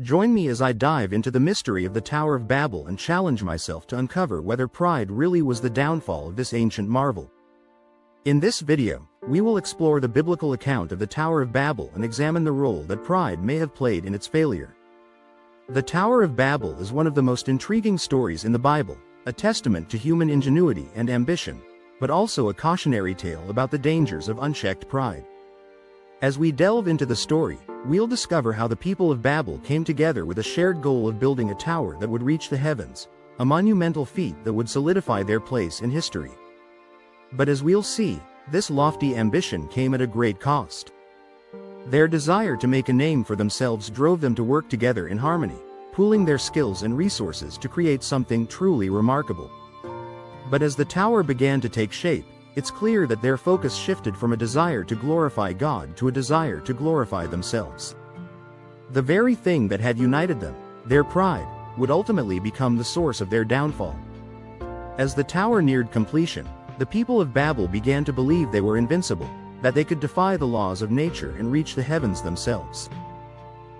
Join me as I dive into the mystery of the Tower of Babel and challenge myself to uncover whether pride really was the downfall of this ancient marvel. In this video, we will explore the biblical account of the Tower of Babel and examine the role that pride may have played in its failure. The Tower of Babel is one of the most intriguing stories in the Bible, a testament to human ingenuity and ambition, but also a cautionary tale about the dangers of unchecked pride. As we delve into the story, we'll discover how the people of Babel came together with a shared goal of building a tower that would reach the heavens, a monumental feat that would solidify their place in history. But as we'll see, this lofty ambition came at a great cost. Their desire to make a name for themselves drove them to work together in harmony, pooling their skills and resources to create something truly remarkable. But as the tower began to take shape, it's clear that their focus shifted from a desire to glorify God to a desire to glorify themselves. The very thing that had united them, their pride, would ultimately become the source of their downfall. As the tower neared completion, the people of Babel began to believe they were invincible, that they could defy the laws of nature and reach the heavens themselves.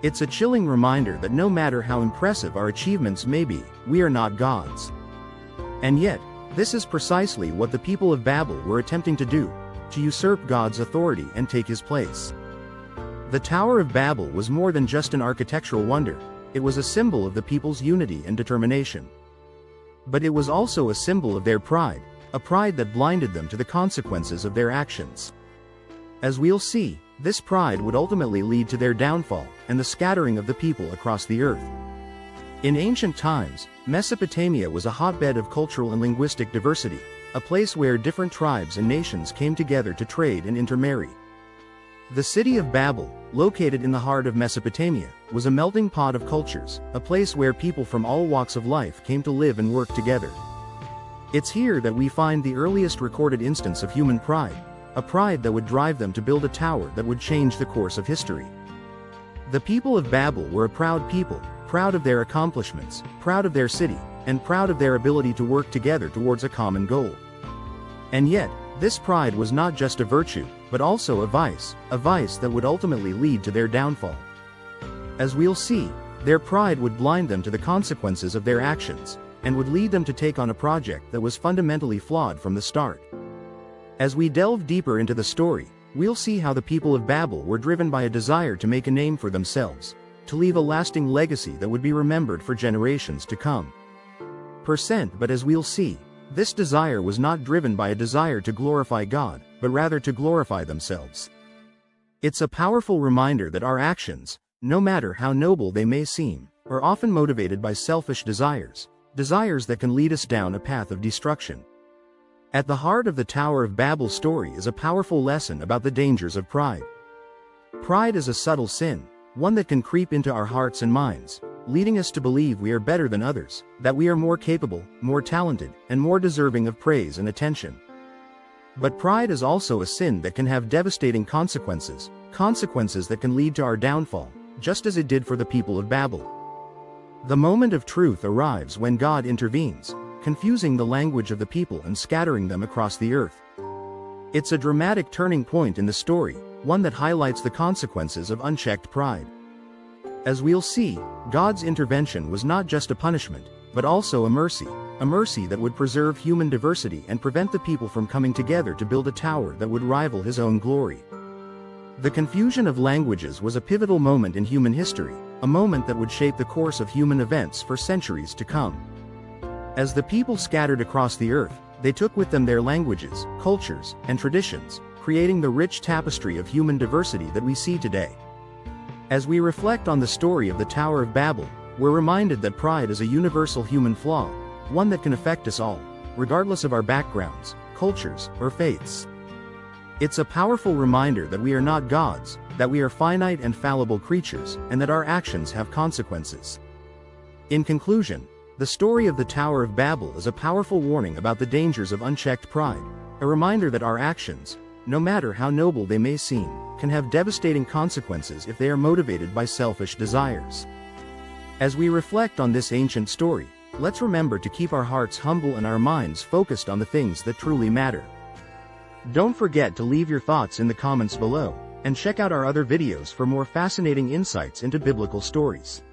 It's a chilling reminder that no matter how impressive our achievements may be, we are not gods. And yet, this is precisely what the people of Babel were attempting to do, to usurp God's authority and take his place. The Tower of Babel was more than just an architectural wonder, it was a symbol of the people's unity and determination. But it was also a symbol of their pride, a pride that blinded them to the consequences of their actions. As we'll see, this pride would ultimately lead to their downfall and the scattering of the people across the earth. In ancient times, Mesopotamia was a hotbed of cultural and linguistic diversity, a place where different tribes and nations came together to trade and intermarry. The city of Babel, located in the heart of Mesopotamia, was a melting pot of cultures, a place where people from all walks of life came to live and work together. It's here that we find the earliest recorded instance of human pride, a pride that would drive them to build a tower that would change the course of history. The people of Babel were a proud people, proud of their accomplishments, proud of their city, and proud of their ability to work together towards a common goal. And yet, this pride was not just a virtue, but also a vice that would ultimately lead to their downfall. As we'll see, their pride would blind them to the consequences of their actions, and would lead them to take on a project that was fundamentally flawed from the start. As we delve deeper into the story, we'll see how the people of Babel were driven by a desire to make a name for themselves, to leave a lasting legacy that would be remembered for generations to come. But as we'll see, this desire was not driven by a desire to glorify God, but rather to glorify themselves. It's a powerful reminder that our actions, no matter how noble they may seem, are often motivated by selfish desires that can lead us down a path of destruction. At the heart of the Tower of Babel story is a powerful lesson about the dangers of pride. Pride is a subtle sin, one that can creep into our hearts and minds, leading us to believe we are better than others, that we are more capable, more talented, and more deserving of praise and attention. But pride is also a sin that can have devastating consequences that can lead to our downfall, just as it did for the people of Babel. The moment of truth arrives when God intervenes, confusing the language of the people and scattering them across the earth. It's a dramatic turning point in the story, one that highlights the consequences of unchecked pride. As we'll see, God's intervention was not just a punishment, but also a mercy that would preserve human diversity and prevent the people from coming together to build a tower that would rival his own glory. The confusion of languages was a pivotal moment in human history, a moment that would shape the course of human events for centuries to come. As the people scattered across the earth, they took with them their languages, cultures, and traditions, creating the rich tapestry of human diversity that we see today. As we reflect on the story of the Tower of Babel, we're reminded that pride is a universal human flaw, one that can affect us all, regardless of our backgrounds, cultures, or faiths. It's a powerful reminder that we are not gods, that we are finite and fallible creatures, and that our actions have consequences. In conclusion, the story of the Tower of Babel is a powerful warning about the dangers of unchecked pride, a reminder that our actions, no matter how noble they may seem, can have devastating consequences if they are motivated by selfish desires. As we reflect on this ancient story, let's remember to keep our hearts humble and our minds focused on the things that truly matter. Don't forget to leave your thoughts in the comments below, and check out our other videos for more fascinating insights into biblical stories.